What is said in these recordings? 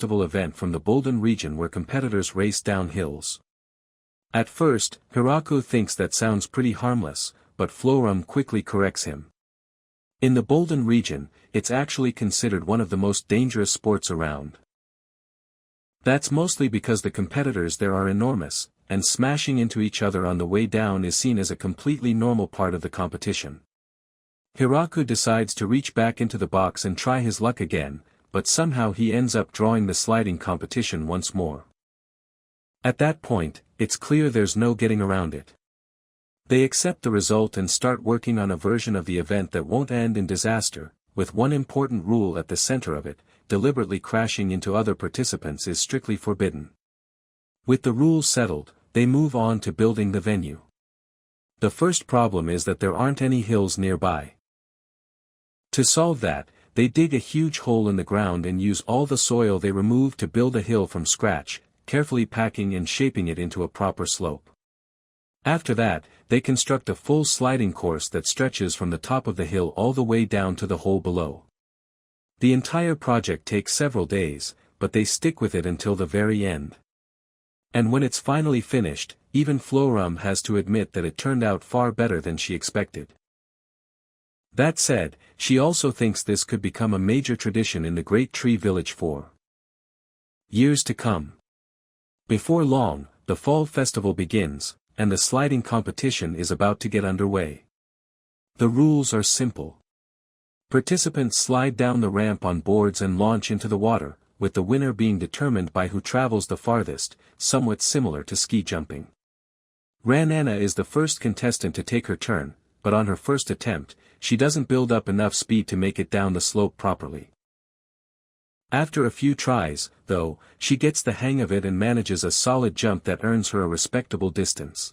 festival event from the Bolden region where competitors race down hills. At first, Hiraku thinks that sounds pretty harmless, but Florum quickly corrects him. In the Bolden region, it's actually considered one of the most dangerous sports around. That's mostly because the competitors there are enormous, and smashing into each other on the way down is seen as a completely normal part of the competition. Hiraku decides to reach back into the box and try his luck again, but somehow he ends up drawing the sliding competition once more. At that point, it's clear there's no getting around it. They accept the result and start working on a version of the event that won't end in disaster, with one important rule at the center of it: deliberately crashing into other participants is strictly forbidden. With the rules settled, they move on to building the venue. The first problem is that there aren't any hills nearby. To solve that, they dig a huge hole in the ground and use all the soil they remove to build a hill from scratch, carefully packing and shaping it into a proper slope. After that, they construct a full sliding course that stretches from the top of the hill all the way down to the hole below. The entire project takes several days, but they stick with it until the very end. And when it's finally finished, even Florum has to admit that it turned out far better than she expected. That said, she also thinks this could become a major tradition in the Great Tree Village for years to come. Before long, the fall festival begins, and the sliding competition is about to get underway. The rules are simple. Participants slide down the ramp on boards and launch into the water, with the winner being determined by who travels the farthest, somewhat similar to ski jumping. Ranana is the first contestant to take her turn, but on her first attempt, she doesn't build up enough speed to make it down the slope properly. After a few tries, though, she gets the hang of it and manages a solid jump that earns her a respectable distance.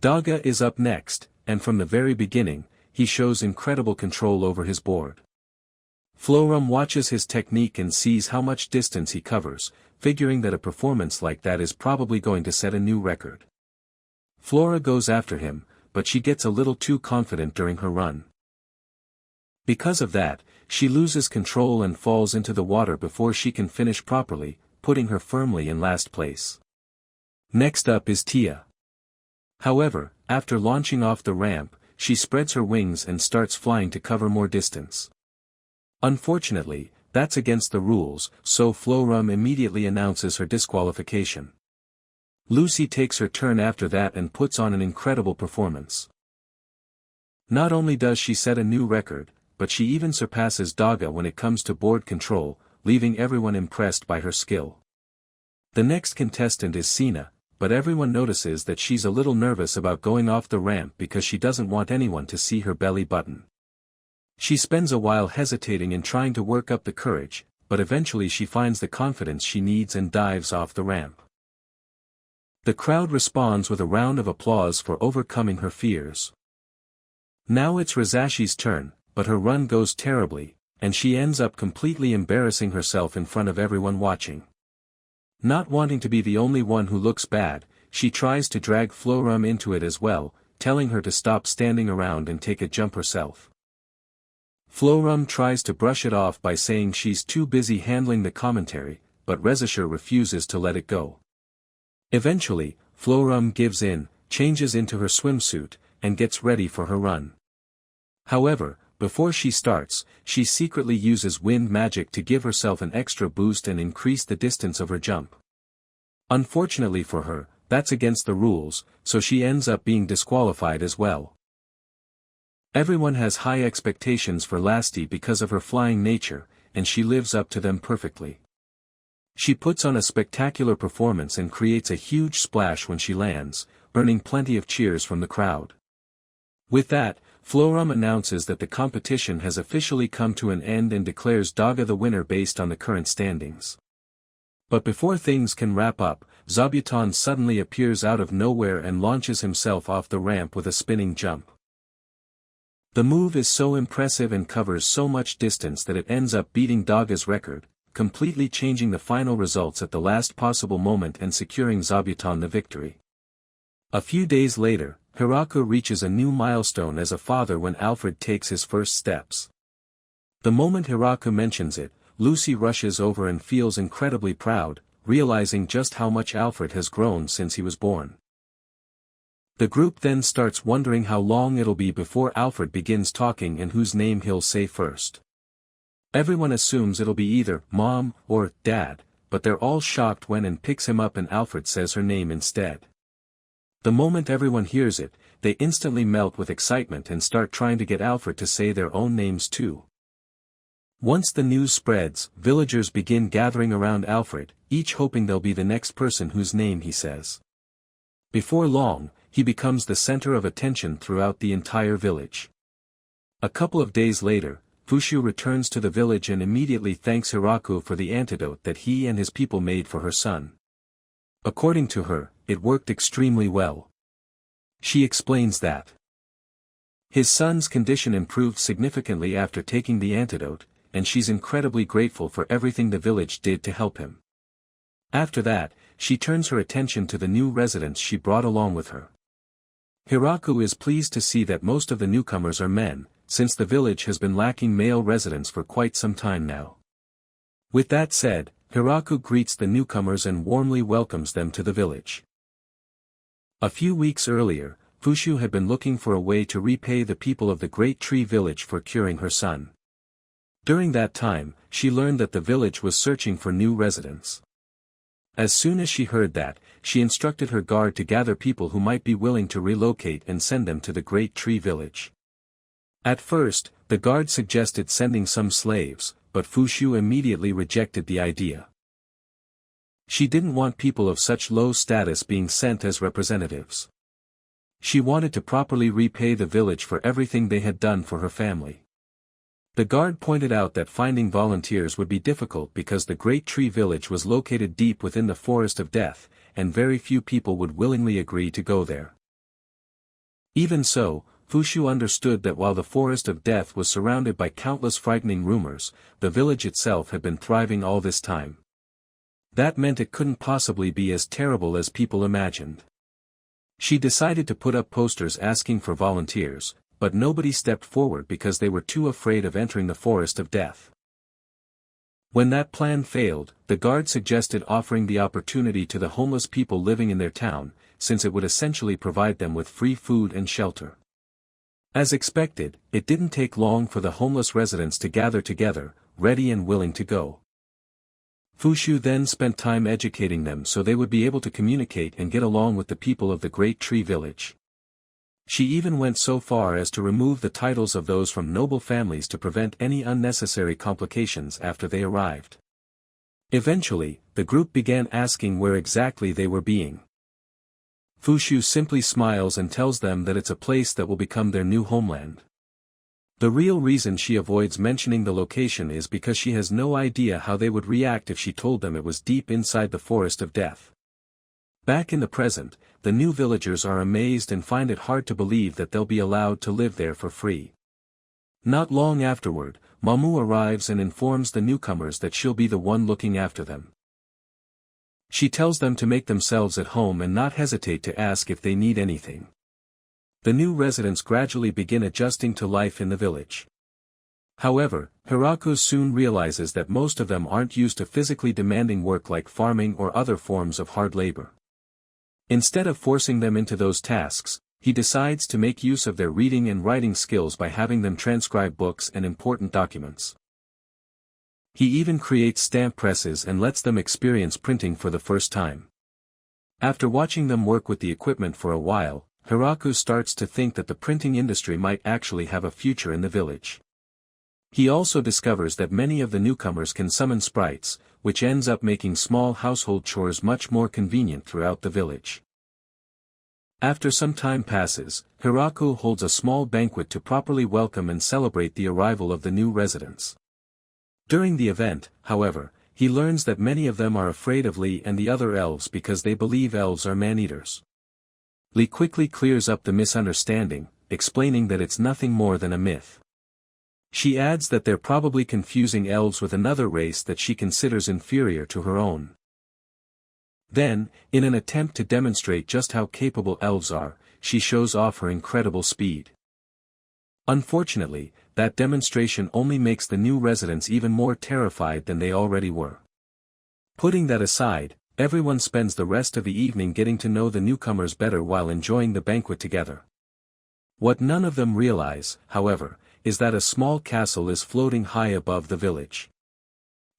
Daga is up next, and from the very beginning, he shows incredible control over his board. Florum watches his technique and sees how much distance he covers, figuring that a performance like that is probably going to set a new record. Flora goes after him, but she gets a little too confident during her run. Because of that, she loses control and falls into the water before she can finish properly, putting her firmly in last place. Next up is Tia. However, after launching off the ramp, she spreads her wings and starts flying to cover more distance. Unfortunately, that's against the rules, so Florum immediately announces her disqualification. Lucy takes her turn after that and puts on an incredible performance. Not only does she set a new record, but she even surpasses Daga when it comes to board control, leaving everyone impressed by her skill. The next contestant is Sina, but everyone notices that she's a little nervous about going off the ramp because she doesn't want anyone to see her belly button. She spends a while hesitating and trying to work up the courage, but eventually she finds the confidence she needs and dives off the ramp. The crowd responds with a round of applause for overcoming her fears. Now it's Rizashi's turn, but her run goes terribly, and she ends up completely embarrassing herself in front of everyone watching. Not wanting to be the only one who looks bad, she tries to drag Florum into it as well, telling her to stop standing around and take a jump herself. Florum tries to brush it off by saying she's too busy handling the commentary, but Rizashir refuses to let it go. Eventually, Florum gives in, changes into her swimsuit, and gets ready for her run. However, before she starts, she secretly uses wind magic to give herself an extra boost and increase the distance of her jump. Unfortunately for her, that's against the rules, so she ends up being disqualified as well. Everyone has high expectations for Lasti because of her flying nature, and she lives up to them perfectly. She puts on a spectacular performance and creates a huge splash when she lands, earning plenty of cheers from the crowd. With that, Florum announces that the competition has officially come to an end and declares Daga the winner based on the current standings. But before things can wrap up, Zabuton suddenly appears out of nowhere and launches himself off the ramp with a spinning jump. The move is so impressive and covers so much distance that it ends up beating Daga's record, completely changing the final results at the last possible moment and securing Zabuton the victory. A few days later, Hiraku reaches a new milestone as a father when Alfred takes his first steps. The moment Hiraku mentions it, Lucy rushes over and feels incredibly proud, realizing just how much Alfred has grown since he was born. The group then starts wondering how long it'll be before Alfred begins talking and whose name he'll say first. Everyone assumes it'll be either Mom or Dad, but they're all shocked when Anne picks him up and Alfred says her name instead. The moment everyone hears it, they instantly melt with excitement and start trying to get Alfred to say their own names too. Once the news spreads, villagers begin gathering around Alfred, each hoping they'll be the next person whose name he says. Before long, he becomes the center of attention throughout the entire village. A couple of days later, Fushu returns to the village and immediately thanks Hiraku for the antidote that he and his people made for her son. According to her, it worked extremely well. She explains that his son's condition improved significantly after taking the antidote, and she's incredibly grateful for everything the village did to help him. After that, she turns her attention to the new residents she brought along with her. Hiraku is pleased to see that most of the newcomers are men, since the village has been lacking male residents for quite some time now. With that said, Hiraku greets the newcomers and warmly welcomes them to the village. A few weeks earlier, Fushu had been looking for a way to repay the people of the Great Tree Village for curing her son. During that time, she learned that the village was searching for new residents. As soon as she heard that, she instructed her guard to gather people who might be willing to relocate and send them to the Great Tree Village. At first, the guard suggested sending some slaves, but Fushu immediately rejected the idea. She didn't want people of such low status being sent as representatives. She wanted to properly repay the village for everything they had done for her family. The guard pointed out that finding volunteers would be difficult because the Great Tree Village was located deep within the Forest of Death, and very few people would willingly agree to go there. Even so, Fushu understood that while the Forest of Death was surrounded by countless frightening rumors, the village itself had been thriving all this time. That meant it couldn't possibly be as terrible as people imagined. She decided to put up posters asking for volunteers, but nobody stepped forward because they were too afraid of entering the Forest of Death. When that plan failed, the guard suggested offering the opportunity to the homeless people living in their town, since it would essentially provide them with free food and shelter. As expected, it didn't take long for the homeless residents to gather together, ready and willing to go. Fushu then spent time educating them so they would be able to communicate and get along with the people of the Great Tree Village. She even went so far as to remove the titles of those from noble families to prevent any unnecessary complications after they arrived. Eventually, the group began asking where exactly they were being. Fushu simply smiles and tells them that it's a place that will become their new homeland. The real reason she avoids mentioning the location is because she has no idea how they would react if she told them it was deep inside the Forest of Death. Back in the present, the new villagers are amazed and find it hard to believe that they'll be allowed to live there for free. Not long afterward, Mamu arrives and informs the newcomers that she'll be the one looking after them. She tells them to make themselves at home and not hesitate to ask if they need anything. The new residents gradually begin adjusting to life in the village. However, Hiraku soon realizes that most of them aren't used to physically demanding work like farming or other forms of hard labor. Instead of forcing them into those tasks, he decides to make use of their reading and writing skills by having them transcribe books and important documents. He even creates stamp presses and lets them experience printing for the first time. After watching them work with the equipment for a while, Hiraku starts to think that the printing industry might actually have a future in the village. He also discovers that many of the newcomers can summon sprites, which ends up making small household chores much more convenient throughout the village. After some time passes, Hiraku holds a small banquet to properly welcome and celebrate the arrival of the new residents. During the event, however, he learns that many of them are afraid of Lee and the other elves because they believe elves are man-eaters. Lee quickly clears up the misunderstanding, explaining that it's nothing more than a myth. She adds that they're probably confusing elves with another race that she considers inferior to her own. Then, in an attempt to demonstrate just how capable elves are, she shows off her incredible speed. Unfortunately, that demonstration only makes the new residents even more terrified than they already were. Putting that aside, everyone spends the rest of the evening getting to know the newcomers better while enjoying the banquet together. What none of them realize, however, is that a small castle is floating high above the village.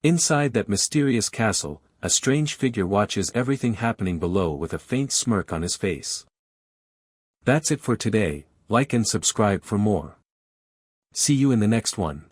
Inside that mysterious castle, a strange figure watches everything happening below with a faint smirk on his face. That's it for today. Like and subscribe for more. See you in the next one.